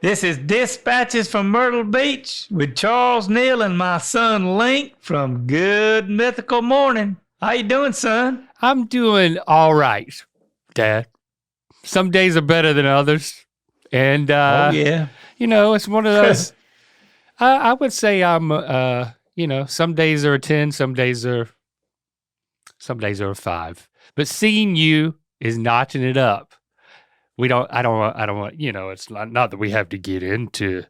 This is Dispatches from Myrtle Beach with Charles Neal and my son Link from Good Mythical Morning. How you doing, son? I'm doing all right, Dad. Some days are better than others. And, it's one of those, I would say I'm, some days are a 10, some days are a 5. But seeing you is notching it up. I don't want, it's not that we have to get into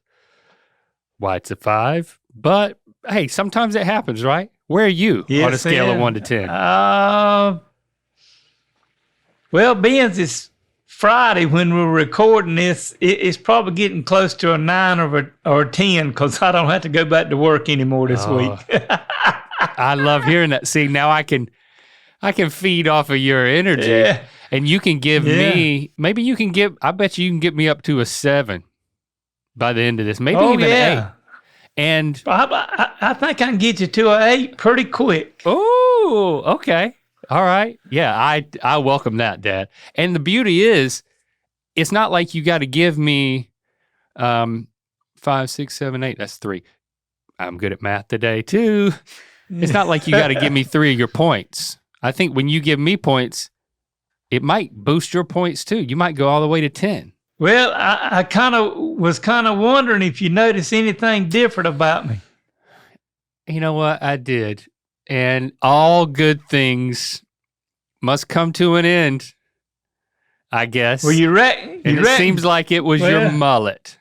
why it's a 5, but hey, sometimes it happens, right? Where are you on a scale of 1 to 10? Well, being it's Friday when we're recording this, it's probably getting close to a 9 or a 10 because I don't have to go back to work anymore this week. I love hearing that. See, now I can feed off of your energy. Yeah. And you can give me, I bet you can get me up to a 7 by the end of this. Maybe even 8. And I think I can get you to an 8 pretty quick. Oh, okay. All right. Yeah, I welcome that, Dad. And the beauty is, it's not like you got to give me 5, 6, 7, 8. That's 3. I'm good at math today, too. It's not like you got to give me 3 of your points. I think when you give me points, it might boost your points too. You might go all the way to 10. Well, I was wondering if you noticed anything different about me. You know what? I did. And all good things must come to an end, I guess. Well, you reckon? It seems like it was your mullet.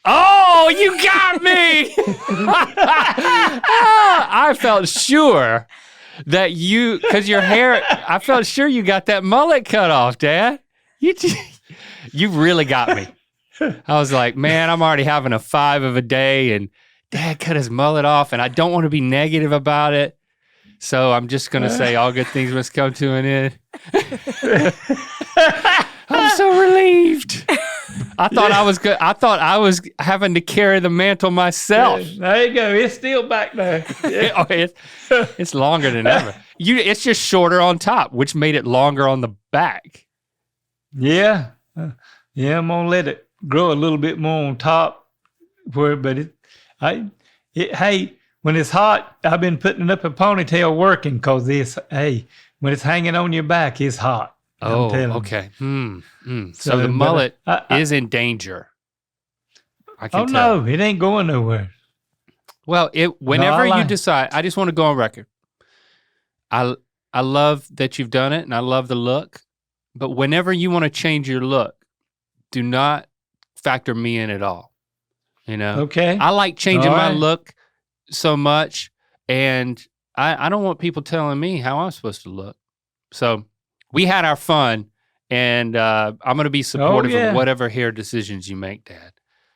Oh, you got me! I felt sure that because your hair, I felt sure you got that mullet cut off, Dad. You really got me. I was like, man, I'm already having a 5 of a day, and Dad cut his mullet off, and I don't want to be negative about it. So I'm just going to say all good things must come to an end. I'm so relieved. I thought I was good. I thought I was having to carry the mantle myself. There you go. It's still back there. Yeah. It's longer than ever. It's just shorter on top, which made it longer on the back. Yeah. I'm gonna let it grow a little bit more on top. Hey, when it's hot, I've been putting it up a ponytail working because when it's hanging on your back, it's hot. Oh, okay. So the mullet is in danger. I can tell. No, it ain't going nowhere. Well, whenever you decide, I just want to go on record. I love that you've done it, and I love the look. But whenever you want to change your look, do not factor me in at all. Okay. I like changing my look so much, and I don't want people telling me how I'm supposed to look. So we had our fun, and I'm going to be supportive of whatever hair decisions you make, Dad.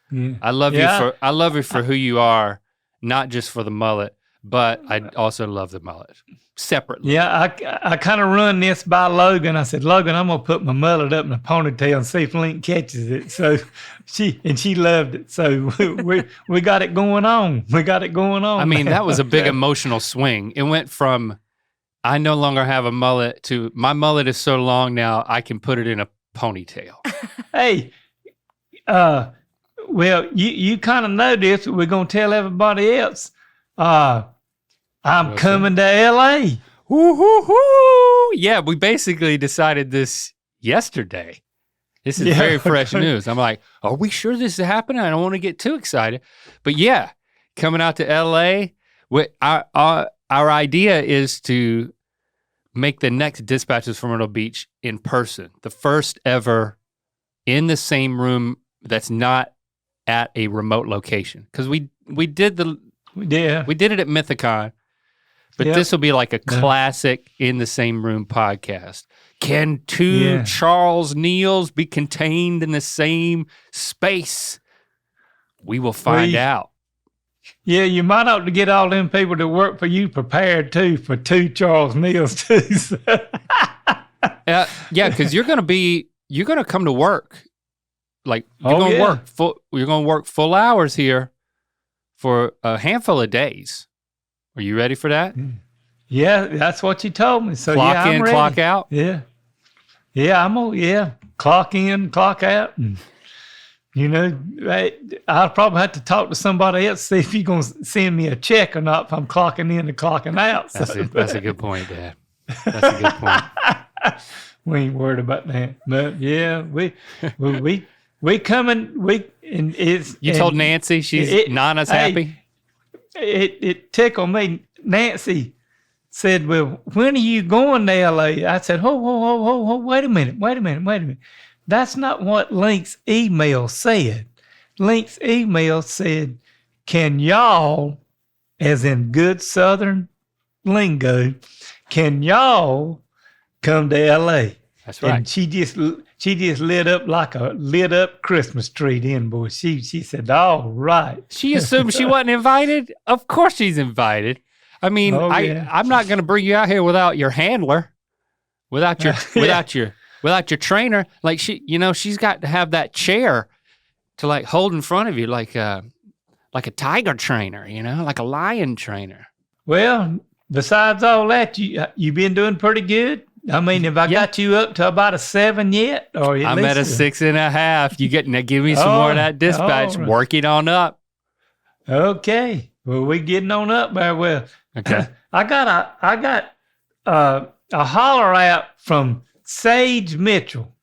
Yeah. I love you for who you are, not just for the mullet, but I also love the mullet separately. Yeah, I kind of run this by Logan. I said, Logan, I'm gonna put my mullet up in a ponytail and see if Link catches it. So she loved it. So we got it going on. I mean, that was a big emotional swing. It went from I no longer have a mullet to my mullet is so long now I can put it in a ponytail. Hey, well, you kind of know this. We're gonna tell everybody else. I'm coming to LA. Woo-hoo-hoo! Yeah, we basically decided this yesterday. This is very fresh news. I'm like, are we sure this is happening? I don't want to get too excited. But yeah, coming out to LA, our idea is to make the next Dispatches from Myrtle Beach in person. The first ever in the same room that's not at a remote location. Because we did it at Mythicon. But this will be like a classic in the same room podcast. Can two Charles Neals be contained in the same space? We will find out. Yeah, you might ought to get all them people that work for you prepared too for 2 Charles Neals too. Yeah, because you're gonna come to work. Like you're gonna work full hours here for a handful of days. Are you ready for that? Yeah, that's what you told me. So clock in, I'm ready. clock out. Yeah, clock in, clock out. You know, I'll probably have to talk to somebody else, see if you're going to send me a check or not if I'm clocking in and clocking out. That's a good point, Dad. That's a good point. We ain't worried about that. But yeah, we coming. You told Nancy she's not as happy? It tickled me. Nancy said, well, when are you going to L.A.? I said, oh, wait a minute. That's not what Link's email said. Link's email said, can y'all, as in good Southern lingo, can y'all come to L.A.? That's right. And she just lit up like a lit up Christmas tree then, boy. She said, all right. She assumed she wasn't invited? Of course she's invited. I mean, I'm not going to bring you out here without your handler, without your trainer. Like she's got to have that chair to like hold in front of you like a tiger trainer, like a lion trainer. Well, besides all that, you been doing pretty good. I mean, have I got you up to about a 7 yet? Or I'm at a 6.5. You give me some more of that dispatch. Right. Working on up. Okay. Well, we getting on up there. Well, okay. I got a holler out from Sage Mitchell.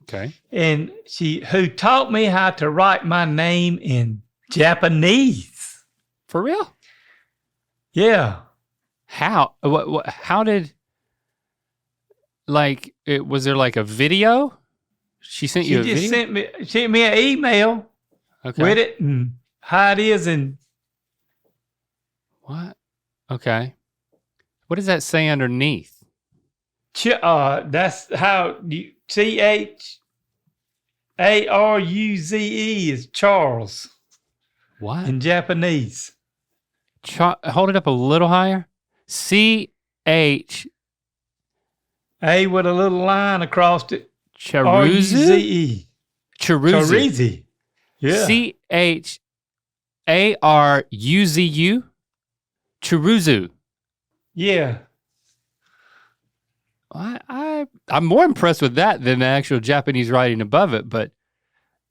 Okay. And who taught me how to write my name in Japanese. For real? Yeah. How? How did? Like, was there like a video? She sent you a video? She sent me an email with it and how it is and what? Okay. What does that say underneath? That's how CHARUZE is Charles. What? In Japanese. Hold it up a little higher. CH. A with a little line across it. Charuzu? Charuzu. Yeah. CHARUZU? Charuzu. Yeah. I'm more impressed with that than the actual Japanese writing above it, but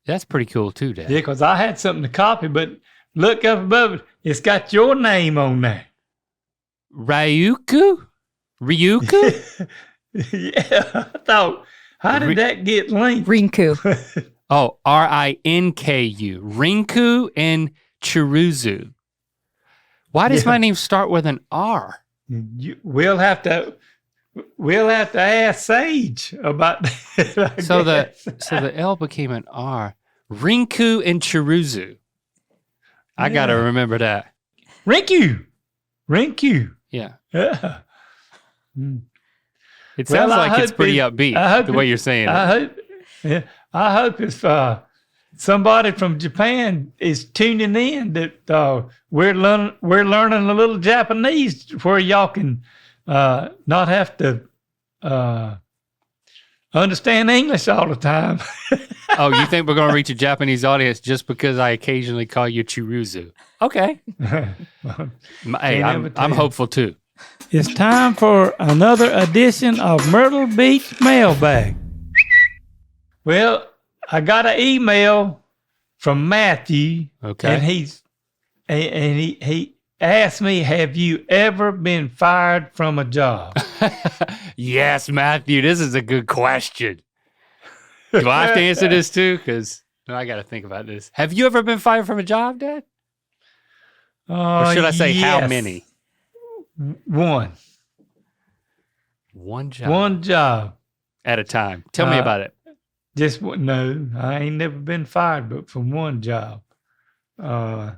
that's pretty cool too, Dad. Yeah, because I had something to copy, but look up above it. It's got your name on there. Ryuku? Yeah, I thought, how did that get linked? Rinku. Oh, RINKU. Rinku and Chiruzu. Why does my name start with an R? We'll have to ask Sage about that. So the L became an R. Rinku and Chiruzu. I got to remember that. Rinku. Yeah. Yeah. It sounds like it's pretty upbeat, the way you're saying it. I hope if somebody from Japan is tuning in that we're learning a little Japanese where y'all can not have to understand English all the time. Oh, you think we're going to reach a Japanese audience just because I occasionally call you Chiruzu? Okay. Hey, I'm hopeful too. It's time for another edition of Myrtle Beach Mailbag. Well, I got an email from Matthew. Okay. And he asked me, have you ever been fired from a job? Yes, Matthew, this is a good question. Do I have to answer this too? Because I got to think about this. Have you ever been fired from a job, Dad? Or should I say yes. how many? One job at a time. Tell me about it. No, I ain't never been fired, but from one job. I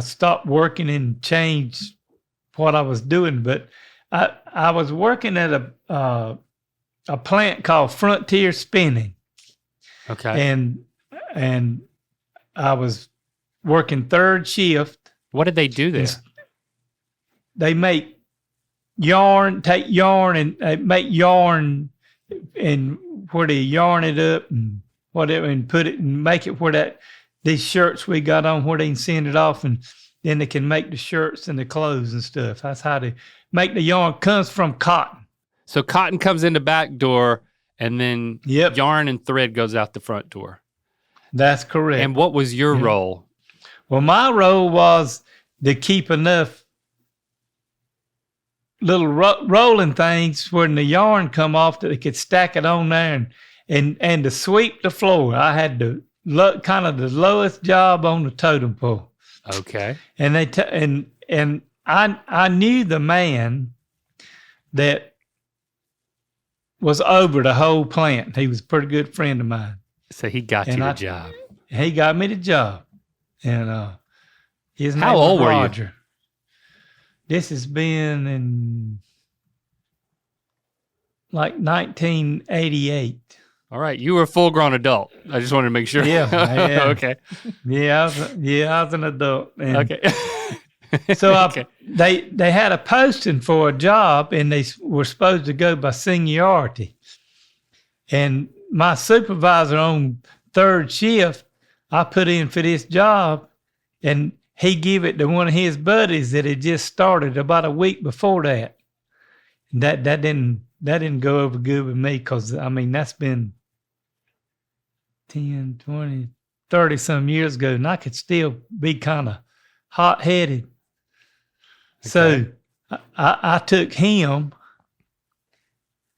stopped working and changed what I was doing, but I was working at a plant called Frontier Spinning. Okay. And I was working third shift. What did they do there? They make yarn, take yarn and make yarn and where they yarn it up and whatever and put it and make it where these shirts we got on where they can send it off and then they can make the shirts and the clothes and stuff. That's how they make the yarn. Comes from cotton. So cotton comes in the back door and then yarn and thread goes out the front door. That's correct. And what was your role? Well, my role was to keep enough little rolling things when the yarn come off that they could stack it on there and to sweep the floor. I had the kind of the lowest job on the totem pole. Okay. And and I knew the man that was over the whole plant. He was a pretty good friend of mine. So he got you the job. He got me the job. And his name How old was were Roger. you? This has been in like 1988. All right, you were a full-grown adult. I just wanted to make sure. Yeah. Okay. Yeah, I was an adult. And Okay. so Okay. they had a posting for a job, and they were supposed to go by seniority. And my supervisor on third shift, I put in for this job, and he gave it to one of his buddies that had just started about a week before that. That didn't go over good with me because, I mean, that's been 10, 20, 30 some years ago, and I could still be kind of hot-headed. So I took him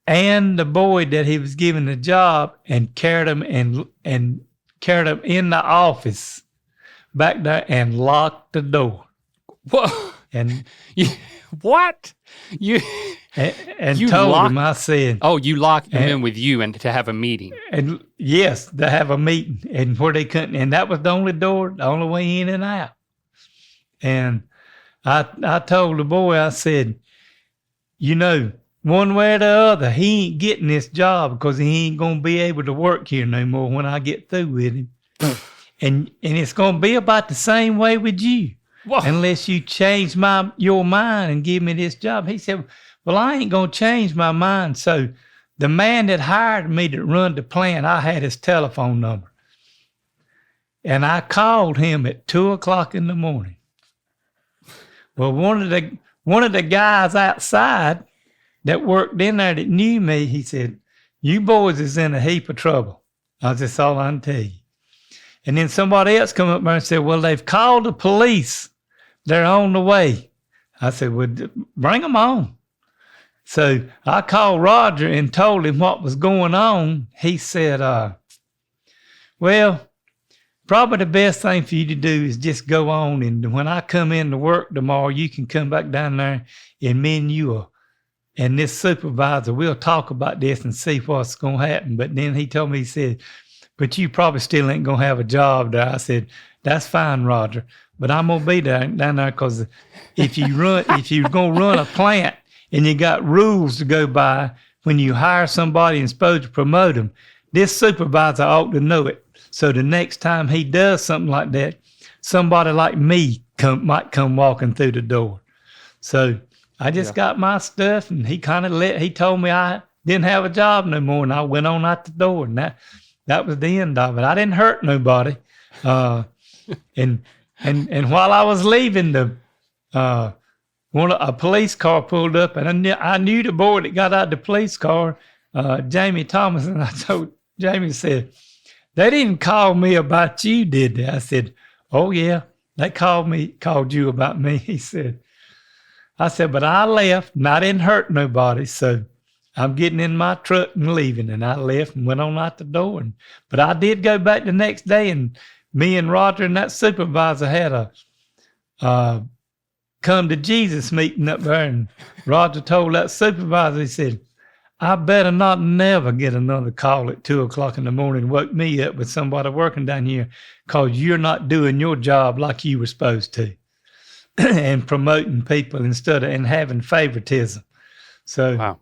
and the boy that he was giving the job and carried him and carried him in the office back there and locked the door. Whoa. And what? and You told locked- him, I said, Oh, you locked him in with you and to have a meeting. and yes, to have a meeting, and where they couldn't, and that was the only door, the only way in and out. And I told the boy, I said, one way or the other, he ain't getting this job because he ain't gonna be able to work here no more when I get through with him. and it's gonna be about the same way with you. Whoa. Unless you change your mind and give me this job. He said, well, I ain't going to change my mind. So the man that hired me to run the plant, I had his telephone number. And I called him at 2:00 in the morning. Well, one of the guys outside that worked in there that knew me, he said, you boys is in a heap of trouble. That's all I can tell you. And then somebody else come up there and said, well, they've called the police. They're on the way. I said, well, bring them on. So I called Roger and told him what was going on. He said, well, probably the best thing for you to do is just go on. And when I come in to work tomorrow, you can come back down there and me and you and this supervisor, we'll talk about this and see what's going to happen. But then he told me, he said, but you probably still ain't going to have a job there. I said, that's fine, Roger. But I'm going to be down there because if you're going to run a plant and you got rules to go by when you hire somebody and supposed to promote them, this supervisor ought to know it. So the next time he does something like that, somebody like me might come walking through the door. So I just got my stuff, and he he told me I didn't have a job no more, and I went on out the door, and that was the end of it. I didn't hurt nobody. And while I was leaving, a police car pulled up, and I knew the boy that got out of the police car, Jamie Thomas, and I told Jamie, said, they didn't call me about you, did they? I said, oh yeah, they called you about me. He said, I said, but I left and I didn't hurt nobody, so I'm getting in my truck and leaving. And I left and went on out the door. But I did go back the next day, and me and Roger and that supervisor had a come to Jesus meeting up there. And Roger told that supervisor, he said, I better not never get another call at 2:00 in the morning and woke me up with somebody working down here because you're not doing your job like you were supposed to and promoting people and having favoritism. So wow.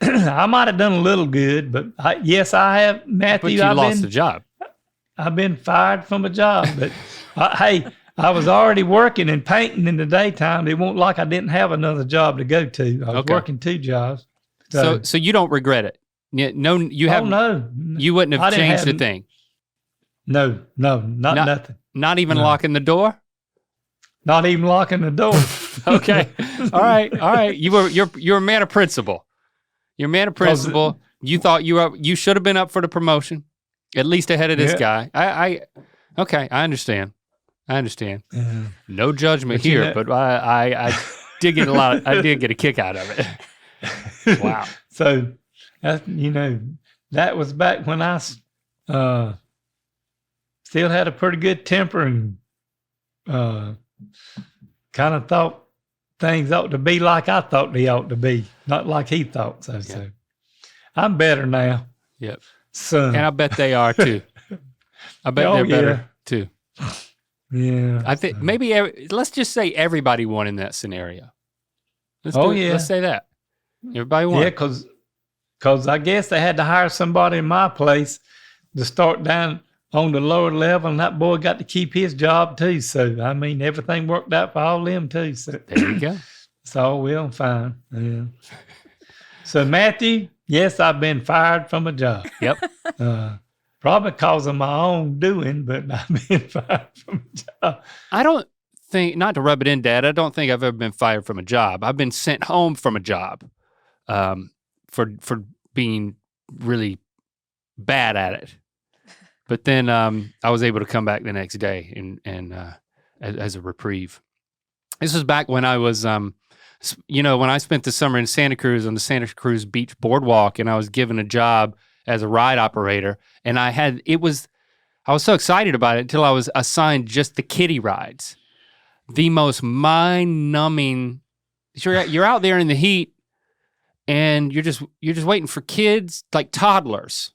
I might have done a little good, but yes, I have, Matthew. But you lost the job. I've been fired from a job, but hey, I was already working and painting in the daytime. It won't like I didn't have another job to go to. I was working 2 jobs. So you don't regret it? No, you haven't. No. You wouldn't have changed a thing. No, not nothing. Not even locking the door. Not even locking the door. Okay, all right. You're a man of principle. You're a man of principle. You thought you should have been up for the promotion. At least ahead of this Yeah. guy. Okay, I understand. Yeah. No judgment But you here, know- but I did get I did get a kick out of it. Wow. So, that was back when I still had a pretty good temper and kind of thought things ought to be like I thought they ought to be, not like he thought. So I'm better now. Yep. Son. And I bet they are too. I bet they're better too. Yeah. I think maybe let's just say everybody won in that scenario. Let's say that. Everybody won. Yeah, because I guess they had to hire somebody in my place to start down on the lower level, and that boy got to keep his job too. So, I mean, everything worked out for all of them too. So, there you go. It's all well and fine. Yeah. So, Matthew, yes, I've been fired from a job. Yep. Probably because of my own doing, but I've been fired from a job. I don't think, not to rub it in, Dad, I don't think I've ever been fired from a job. I've been sent home from a job for being really bad at it. But then I was able to come back the next day and as a reprieve. This was back when I was, when I spent the summer in Santa Cruz on the Santa Cruz Beach Boardwalk, and I was given a job as a ride operator. And I was so excited about it until I was assigned just the kiddie rides. The most mind-numbing. You're out there in the heat, and you're just waiting for kids, like toddlers,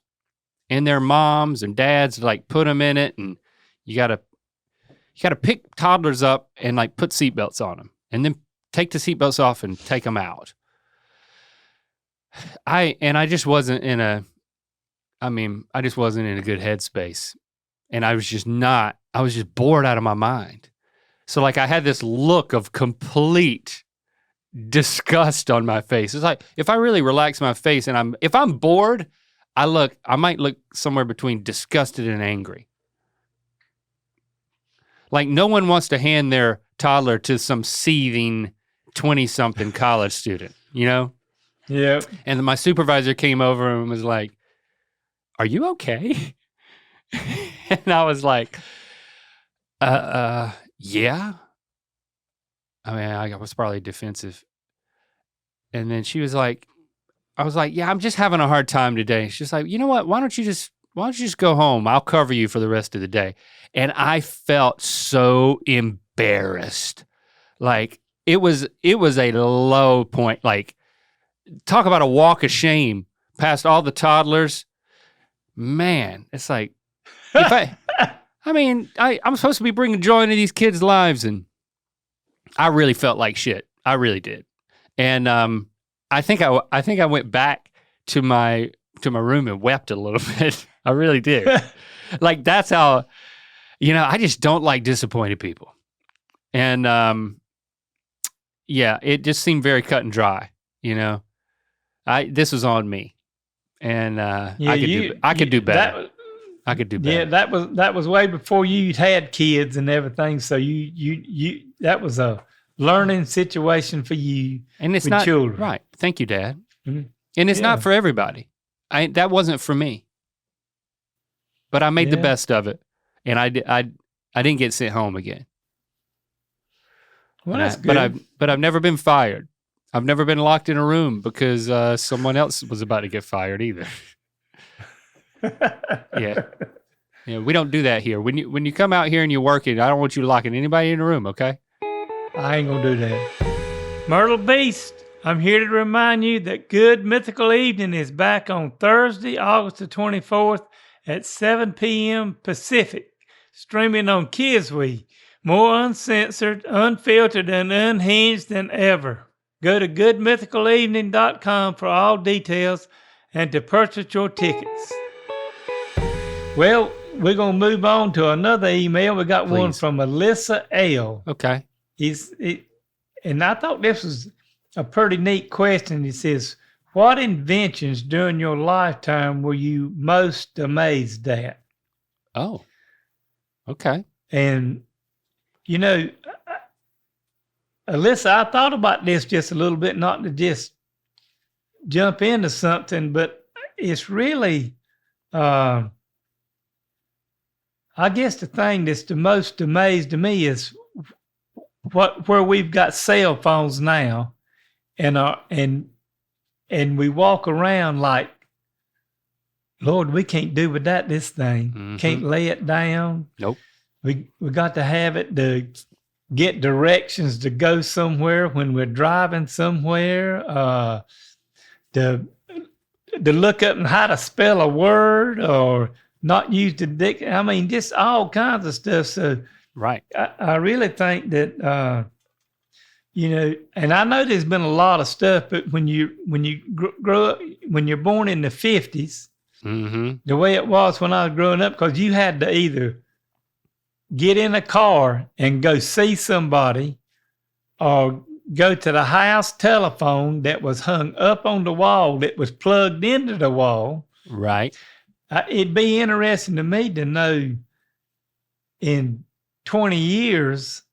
and their moms and dads to like put them in it, and you gotta pick toddlers up and like put seatbelts on them, and then take the seatbelts off and take them out. I just wasn't in a good headspace, and I was just bored out of my mind. So like I had this look of complete disgust on my face. It's like if I really relax my face and if I'm bored, I might look somewhere between disgusted and angry. Like no one wants to hand their toddler to some seething 20-something college student, you know? Yeah. And my supervisor came over and was like, "Are you okay?" And I was like, yeah. I mean, I was probably defensive. And then she was like, I was like, "Yeah, I'm just having a hard time today." She's like, "You know what? Why don't you just go home? I'll cover you for the rest of the day." And I felt so embarrassed. Like it was a low point. Like talk about a walk of shame past all the toddlers. Man, it's like, I'm supposed to be bringing joy into these kids' lives, and I really felt like shit. I really did. And I think I went back to my room and wept a little bit. I really did. Like that's how, I just don't like disappointed people. And it just seemed very cut and dry. This was on me. And I could do better. I could do better. Yeah, that was way before you had kids and everything. So you that was a learning situation for you and it's with not children. Right. Thank you, Dad. Mm-hmm. And it's not for everybody. That wasn't for me. But I made the best of it, and I didn't get sent home again. Well, that's good. But I've never been fired. I've never been locked in a room because someone else was about to get fired either. Yeah, we don't do that here. When you come out here and you're working, I don't want you locking anybody in a room, okay? I ain't gonna do that. Myrtle Beast, I'm here to remind you that Good Mythical Evening is back on Thursday, August the 24th at 7 p.m. Pacific, streaming on Kiswe, more uncensored, unfiltered, and unhinged than ever. Go to goodmythicalevening.com for all details and to purchase your tickets. Well, we're going to move on to another email. We got one from Alyssa L. Okay. And I thought this was a pretty neat question. It says, what inventions during your lifetime were you most amazed at? Oh, okay. And, Alyssa, I thought about this just a little bit, not to just jump into something, but it's really, I guess the thing that's the most amazed to me is where we've got cell phones now, and we walk around like, Lord, we can't do without this thing. Mm-hmm. Can't lay it down. Nope. We got to have it to get directions to go somewhere when we're driving somewhere. To look up and how to spell a word or not use the dictionary. I mean, just all kinds of stuff. So right. I really think that and I know there's been a lot of stuff, but when you grow up, when you're born in the 50s, mm-hmm. the way it was when I was growing up, because you had to either get in a car and go see somebody or go to the house telephone that was hung up on the wall that was plugged into the wall. Right. It'd be interesting to me to know in 20 years,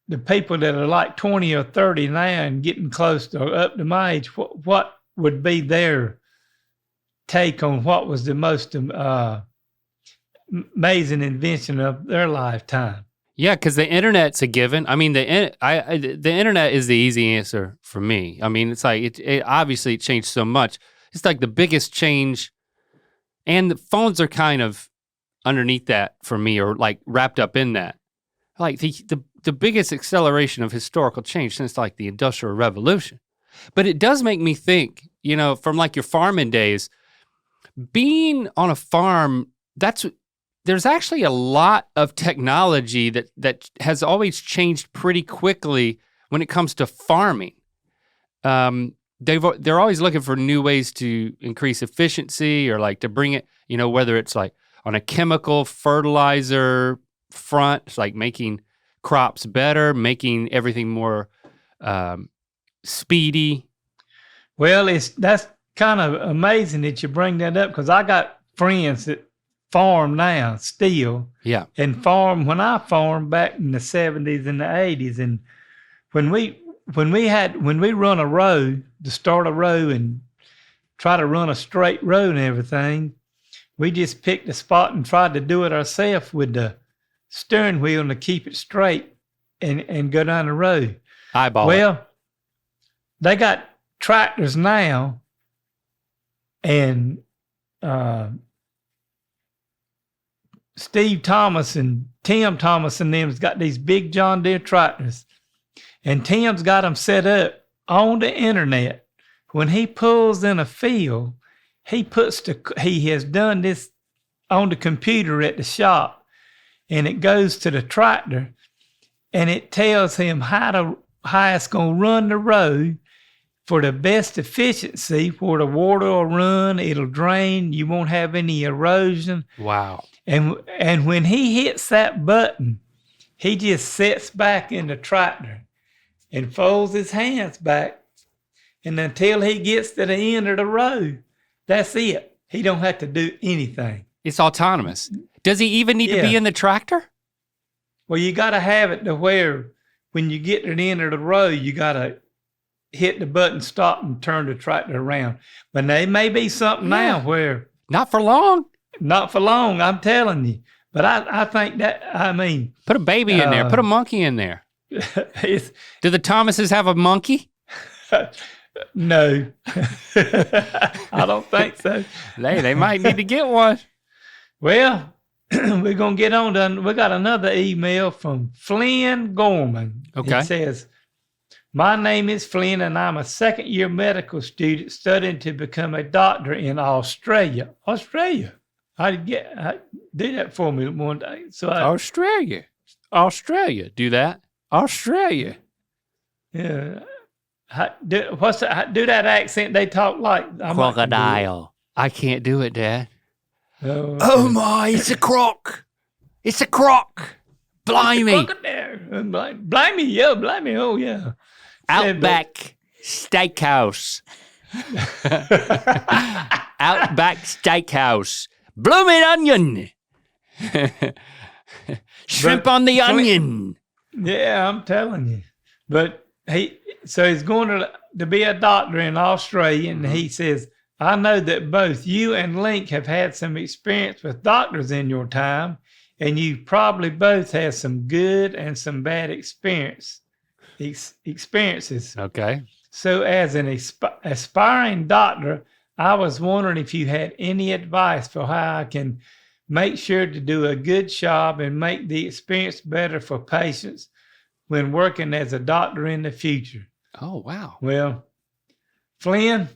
the people that are like 20 or 30 now and getting close to up to my age, what would be their take on what was the most amazing invention of their lifetime? Yeah, because the internet's a given. I mean, the internet is the easy answer for me. I mean, it's like it obviously changed so much. It's like the biggest change, and the phones are kind of underneath that for me, or like wrapped up in that. Like the biggest acceleration of historical change since like the Industrial Revolution. But it does make me think, from like your farming days, being on a farm, there's actually a lot of technology that has always changed pretty quickly when it comes to farming. They're always looking for new ways to increase efficiency or like to bring it, whether it's like on a chemical fertilizer front, it's like making crops better, making everything more speedy. Well, that's kind of amazing that you bring that up, because I got friends that farm now still. Yeah. And when I farmed back in the 70s and the 80s, and when we run a row, to start a row and try to run a straight road and everything, we just picked a spot and tried to do it ourselves with the steering wheel and to keep it straight and go down the road. Well, they got tractors now, and Steve Thomas and Tim Thomas and them's got these big John Deere tractors, and Tim's got them set up on the internet. When he pulls in a field, he has done this on the computer at the shop, and it goes to the tractor, and it tells him how it's going to run the road for the best efficiency, where the water will run, it'll drain, you won't have any erosion. Wow. And when he hits that button, he just sits back in the tractor and folds his hands back, and until he gets to the end of the road, that's it. He don't have to do anything. It's autonomous. Does he even need to be in the tractor? Well, you got to have it to where when you get to the end of the road, you got to hit the button, stop, and turn the tractor around. But there may be something now where... Not for long. Not for long, I'm telling you. But I think that, put a baby in there. Put a monkey in there. Do the Thomases have a monkey? No. I don't think so. They might need to get one. Well, we're going to get on to, we got another email from Flynn Gorman. Okay. It says, my name is Flynn, and I'm a second-year medical student studying to become a doctor in Australia. Australia. I do that for me one day. Australia. Do that. Australia. Yeah. Do that accent they talk like? Crocodile. I can't do it, Dad. Oh my, it's a croc. It's a croc. Blimey. Blimey, yeah, blimey, oh yeah. Outback Steakhouse. Outback Steakhouse. Blooming onion. Shrimp on the onion. Yeah, I'm telling you. But he's going to be a doctor in Australia, and he says, I know that both you and Link have had some experience with doctors in your time, and you probably both had some good and some bad experiences. Okay. So as an aspiring doctor, I was wondering if you had any advice for how I can make sure to do a good job and make the experience better for patients when working as a doctor in the future. Oh, wow. Well, Flynn,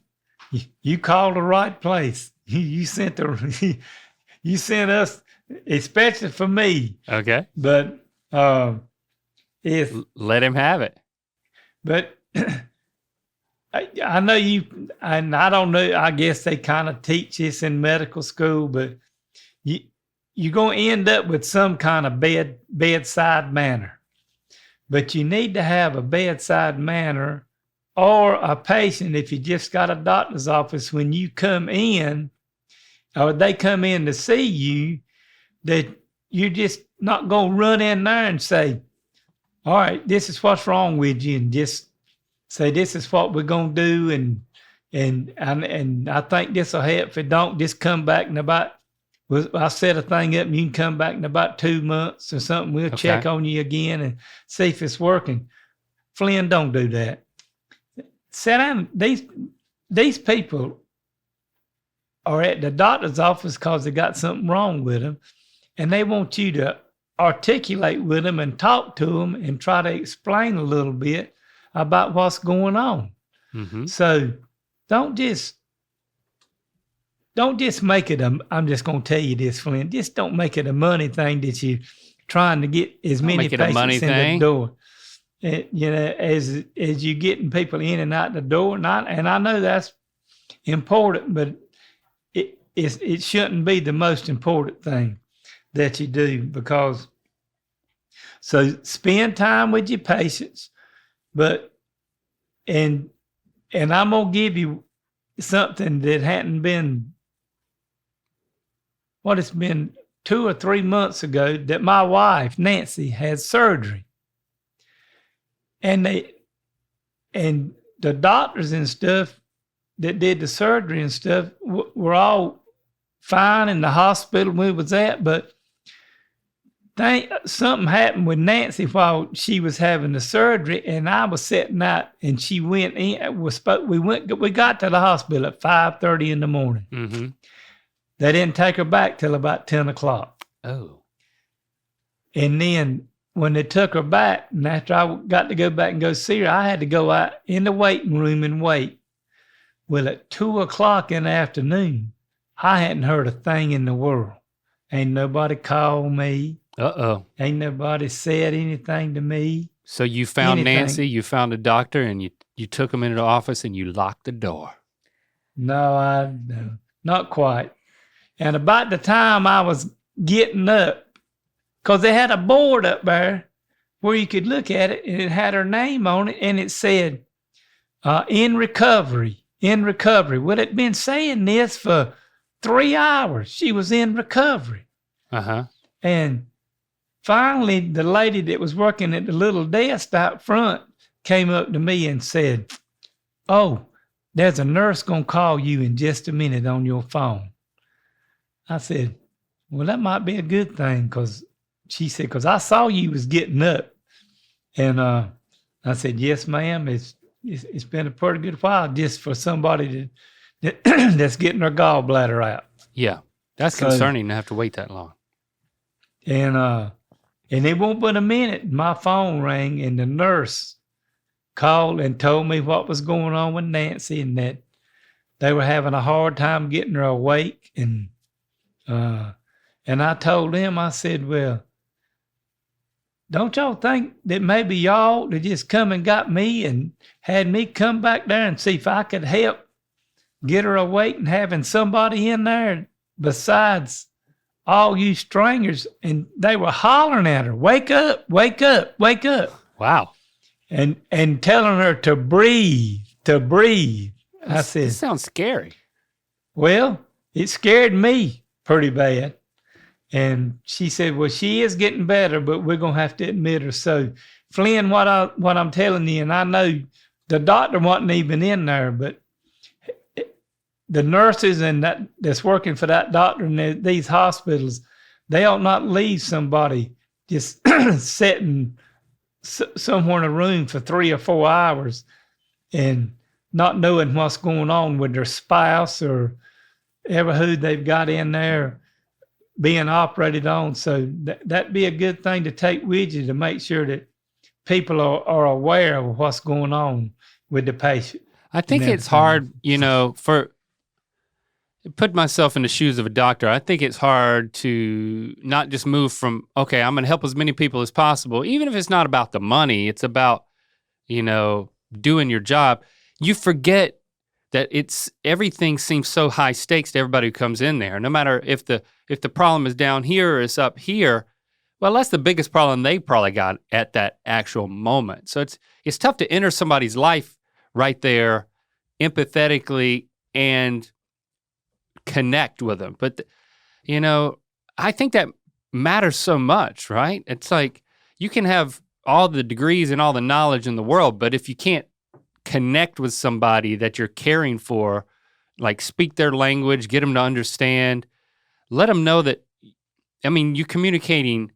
you called the right place. You sent you sent us, especially for me. Okay. But let him have it. But I know you, and I don't know, I guess they kind of teach this in medical school, but you're going to end up with some kind of bedside manner. But you need to have a bedside manner or a patient, if you just got a doctor's office, when you come in or they come in to see you, that you're just not going to run in there and say, all right, this is what's wrong with you, and just say, this is what we're going to do, and I think this will help. If it don't, just come back in about, I'll set a thing up and you can come back in about 2 months or something. We'll check on you again and see if it's working. Flynn, don't do that. Sit down. These people are at the doctor's office because they got something wrong with them, and they want you to articulate with them and talk to them and try to explain a little bit about what's going on. Mm-hmm. So don't just make it I'm just going to tell you this, Flynn. Just don't make it a money thing that you're trying to get as many patients in the door. As you're getting people in and out the door. And I know that's important, but it shouldn't be the most important thing that you do, because so spend time with your patients, and I'm gonna give you something that hadn't been, it's been 2 or 3 months ago that my wife Nancy had surgery, and the doctors and stuff that did the surgery and stuff were all fine in the hospital we was at, but something happened with Nancy while she was having the surgery, and I was sitting out, and she went in. We got to the hospital at 5:30 in the morning. Mm-hmm. They didn't take her back till about 10 o'clock. Oh. And then when they took her back, and after I got to go back and go see her, I had to go out in the waiting room and wait. Well, at 2 o'clock in the afternoon, I hadn't heard a thing in the world. Ain't nobody called me. Uh-oh. Ain't nobody said anything to me. So you found Nancy, you found a doctor, and you took him into the office and you locked the door. No, not quite. And about the time I was getting up, because they had a board up there where you could look at it, and it had her name on it, and it said, in recovery. Well, it'd been saying this for 3 hours. She was in recovery. Uh-huh. And finally, the lady that was working at the little desk out front came up to me and said, oh, there's a nurse going to call you in just a minute on your phone. I said, well, that might be a good thing, because she said, because I saw you was getting up. And I said, yes, ma'am. It's been a pretty good while just for somebody that's getting her gallbladder out. Yeah, that's concerning to have to wait that long. And it won't but a minute, my phone rang, and the nurse called and told me what was going on with Nancy, and that they were having a hard time getting her awake. And I told them, I said, well, don't y'all think that maybe y'all to just come and got me and had me come back there and see if I could help get her awake, and having somebody in there besides all you stringers? And they were hollering at her, wake up, wake up, wake up. Wow. And telling her to breathe. I said, this sounds scary. Well, it scared me pretty bad. And she said, well, she is getting better, but we're going to have to admit her. So, Flynn, what I'm telling you, and I know the doctor wasn't even in there, but the nurses and that's working for that doctor in these hospitals, they ought not leave somebody just sitting somewhere in a room for 3 or 4 hours and not knowing what's going on with their spouse or ever who they've got in there being operated on. So that'd be a good thing to take with you to make sure that people are aware of what's going on with the patient. I think it's hard, for put myself in the shoes of a doctor. I think it's hard to not just move from, okay, I'm gonna help as many people as possible. Even if it's not about the money, it's about, doing your job. You forget that everything seems so high stakes to everybody who comes in there. No matter if the problem is down here or it's up here, well, that's the biggest problem they probably got at that actual moment. So it's tough to enter somebody's life right there empathetically and connect with them. But, I think that matters so much, right? It's like you can have all the degrees and all the knowledge in the world, but if you can't connect with somebody that you're caring for, like speak their language, get them to understand, let them know that, you're communicating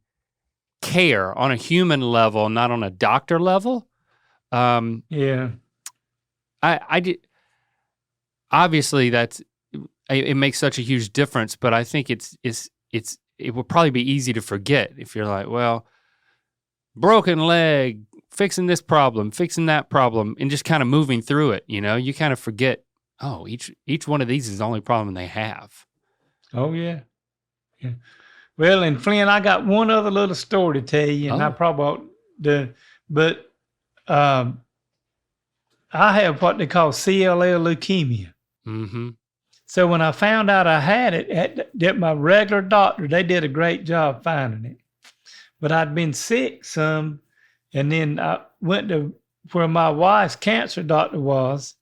care on a human level, not on a doctor level. Yeah. I did. Obviously, it makes such a huge difference, but I think it would probably be easy to forget if you're like, well, broken leg, fixing this problem, fixing that problem, and just kind of moving through it. You kind of forget. Oh, each one of these is the only problem they have. Oh yeah. Yeah. Well, and Flynn, I got one other little story to tell you, and I probably I have what they call CLL leukemia. Mm-hmm. So when I found out I had it at my regular doctor, they did a great job finding it. But I'd been sick some, and then I went to where my wife's cancer doctor was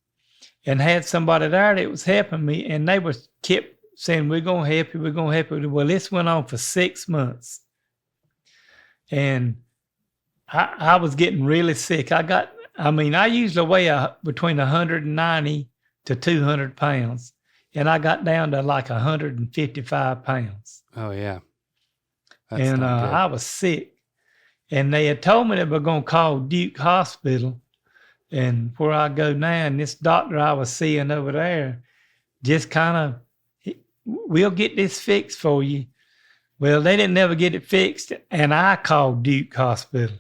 and had somebody there that was helping me, and they kept saying, we're going to help you, we're going to help you. Well, this went on for 6 months. And I was getting really sick. I usually weigh between 190 to 200 pounds. And I got down to like 155 pounds. Oh, yeah. And I was sick. And they had told me they were going to call Duke Hospital, and where I go now, and this doctor I was seeing over there just kind of, we'll get this fixed for you. Well, they didn't ever get it fixed, and I called Duke Hospital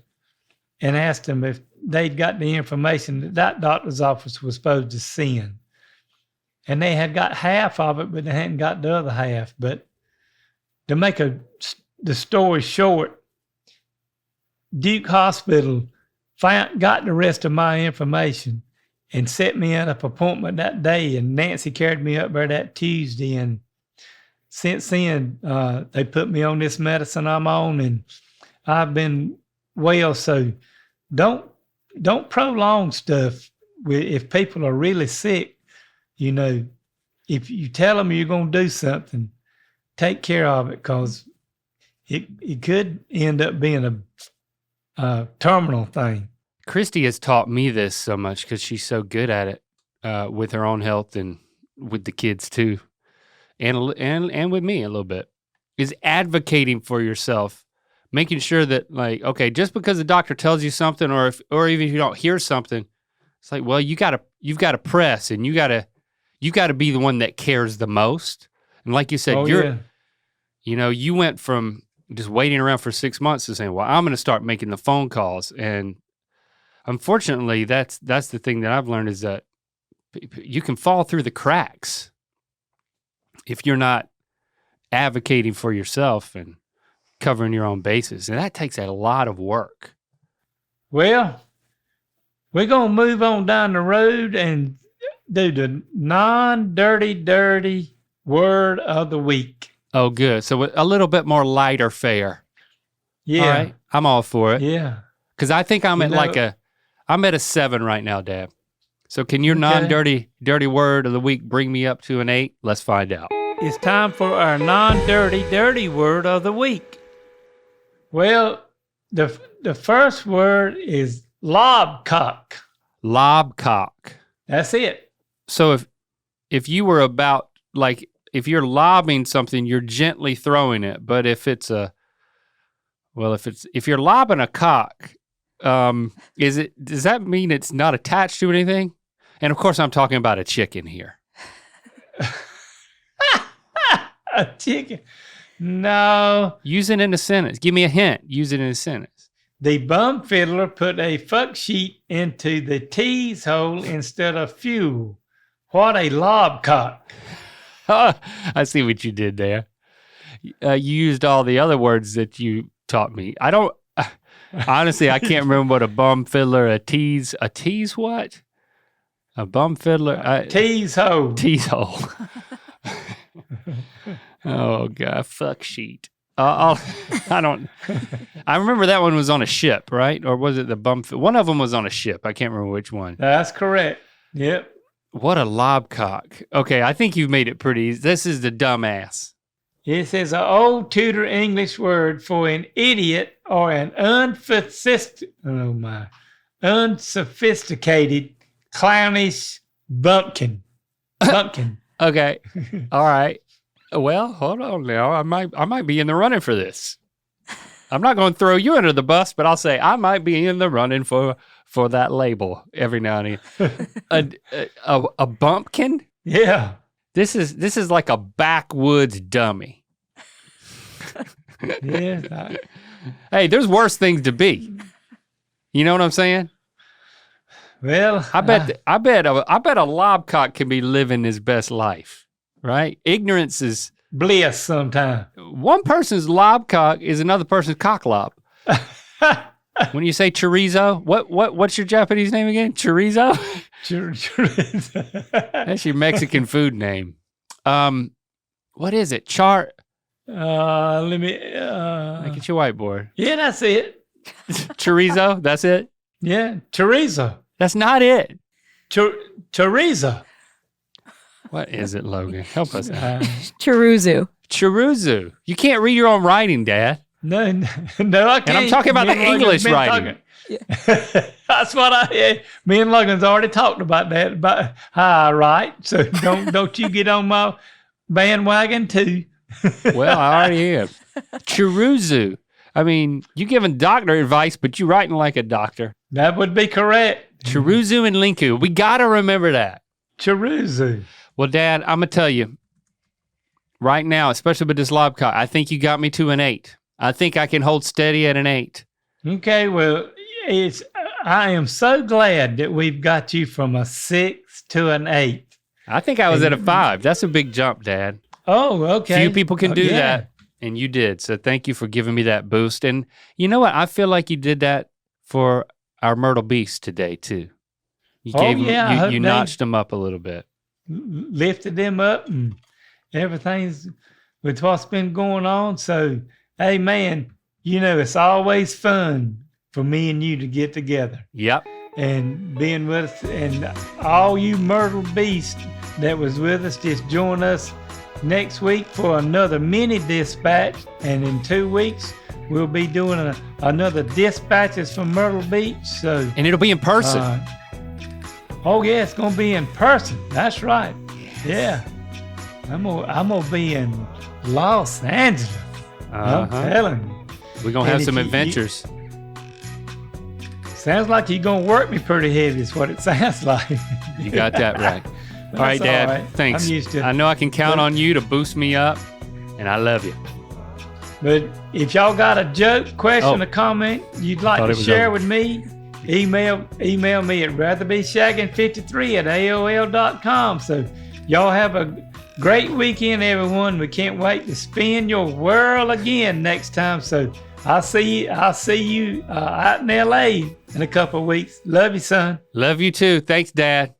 and asked them if they'd got the information that doctor's office was supposed to send. And they had got half of it, but they hadn't got the other half. But to make the story short, Duke Hospital got the rest of my information and set me an appointment that day, and Nancy carried me up there that Tuesday, and since then, they put me on this medicine I'm on, and I've been well. So don't prolong stuff. If people are really sick, if you tell them you're going to do something, take care of it, because it could end up being a terminal thing. Christy has taught me this so much because she's so good at it with her own health and with the kids too. And with me a little bit, is advocating for yourself, making sure that, like, okay, just because the doctor tells you something, or even if you don't hear something, it's like, well, you've got to press, and you got to be the one that cares the most. And like you said, you went from just waiting around for 6 months to saying, well, I'm going to start making the phone calls. And unfortunately, that's the thing that I've learned, is that you can fall through the cracks if you're not advocating for yourself and covering your own bases. And that takes a lot of work. Well, we're going to move on down the road and do the non-dirty word of the week. Oh, good. So a little bit more lighter fare. Yeah. All right. I'm all for it. Yeah. Because I think I'm at a 7 right now, Dad. So can your non-dirty word of the week bring me up to an 8? Let's find out. It's time for our non-dirty word of the week. Well, the first word is lobcock. Lobcock. That's it. So if you were about, like, if you're lobbing something, you're gently throwing it. But if you're lobbing a cock, does that mean it's not attached to anything? And of course I'm talking about a chicken here. A chicken? No. Use it in a sentence. Give me a hint. Use it in a sentence. The bum fiddler put a fuck sheet into the tease hole instead of fuel. What a lobcock. I see what you did there. You used all the other words that you taught me. Honestly, I can't remember what a bum fiddler, a tease what? A bum fiddler? Tease hole. Tease hole. Oh, God, fuck sheet. I remember that one was on a ship, right? Or was it the bum? One of them was on a ship. I can't remember which one. That's correct. Yep. What a lobcock. Okay, I think you've made it pretty easy. This is the dumbass. It says an old Tudor English word for an idiot or an unsophisticated, clownish bumpkin. Bumpkin. Okay. All right. Well, hold on now. I might be in the running for this. I'm not going to throw you under the bus, but I'll say I might be in the running for that label every now and then. A bumpkin? Yeah. This is like a backwoods dummy. Yeah. Hey, there's worse things to be. You know what I'm saying? Well, I bet a lobcock can be living his best life, right? Ignorance is bliss sometimes. One person's lobcock is another person's cocklob. When you say chorizo, what's your Japanese name again? Chorizo? Chorizo. That's your Mexican food name. What is it? Let me Make it your whiteboard. Yeah, that's it. Chorizo, that's it? Yeah, chorizo. That's not it. Chorizo. What is it, Logan? Help us out. Chorizo. You can't read your own writing, Dad. No, I can't. And I'm talking about the English writing. That's what me and Logan's already talked about that, about how I write. So don't you get on my bandwagon too. Well, I already am. Chorizo. I mean, you giving doctor advice, but you writing like a doctor. That would be correct. Chorizo and Linku. We got to remember that. Chorizo. Well, Dad, I'm going to tell you, right now, especially with this lobcock, I think you got me to an 8. I think I can hold steady at an 8. Okay, well, I am so glad that we've got you from a 6 to an 8. I think I was at a 5. That's a big jump, Dad. Oh, okay. Few people can do that, and you did. So thank you for giving me that boost. And you know what? I feel like you did that for our Myrtle Beasts today, too. You notched them up a little bit. Lifted them up, and everything's with what's been going on. So, hey, man, it's always fun for me and you to get together. Yep. And being with us, and all you Myrtle Beasts that was with us, just join us next week for another mini dispatch. And in 2 weeks, we'll be doing another Dispatches from Myrtle Beach. And it'll be in person. Oh yeah, it's gonna be in person. That's right. Yeah, I'm gonna be in Los Angeles. I'm telling you. We're gonna have some adventures. Sounds like you're gonna work me pretty heavy. Is what it sounds like. You got that right. All right, Dad. All right. Thanks. I'm used to it. I know I can count on you to boost me up, and I love you. But if y'all got a joke, question, or comment you'd like to share with me, email me at ratherbeshagging53@aol.com. So y'all have a great weekend, everyone. We can't wait to spin your world again next time. So I'll see you out in LA in a couple of weeks. Love you, son. Love you too. Thanks, Dad.